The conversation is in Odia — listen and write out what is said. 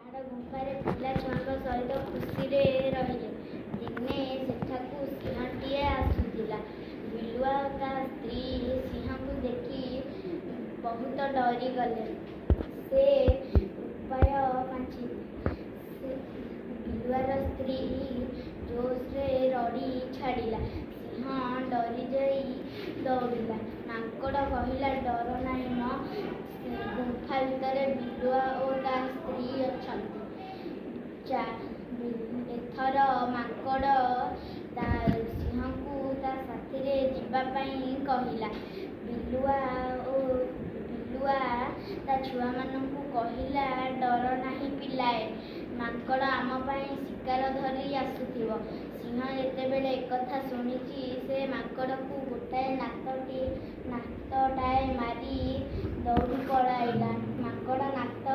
ପାହାଡ଼ ଗୁମ୍ଫାରେ ପିଲା ଛୁଆଙ୍କ ସହିତ ଖୁସିରେ ରହିଲେ। ଦିନେ ସେଠାକୁ ସିଂହଟିଏ ଆସୁଥିଲା। ବିଲୁଆ ଓ ତା ସ୍ତ୍ରୀ ସିଂହକୁ ଦେଖି ବହୁତ ଡରିଗଲେ। ସେ ଉପାୟ ପାଞ୍ଚିଲେ। ବିଲୁଆର ସ୍ତ୍ରୀ ଜୋରରେ ରଡ଼ି ଛାଡ଼ିଲା। ସିଂହ ଡରିଯାଇ ଦୌଡ଼ିଲା। ମାଙ୍କଡ଼ କହିଲା, ଡର ନାହିଁ ମ, ଗୁମ୍ଫା ଭିତରେ ବିଲୁଆ ଓ ତା ସ୍ତ୍ରୀ ଅଛନ୍ତି। ଏଥର ମାଙ୍କଡ଼ ସିଂହକୁ ତା ସାଥିରେ ଯିବା ପାଇଁ କହିଲା। ବିଲୁଆ ତା ଛୁଆମାନଙ୍କୁ କହିଲା, ଡର ନାହିଁ ପିଲାଏ, ମାଙ୍କଡ଼ ଆମ ପାଇଁ ଶିକାର ଧରି ଆସୁଥିବ। ସିଂହ ଯେତେବେଳେ ଏକଥା ଶୁଣିଛି, ସେ ମାଙ୍କଡ଼କୁ ଗୋଟାଏ ନାତଟାଏ ମାରି ଦୌଡ଼ି ପଳାଇଲା। ମାଙ୍କଡ଼ ନାତ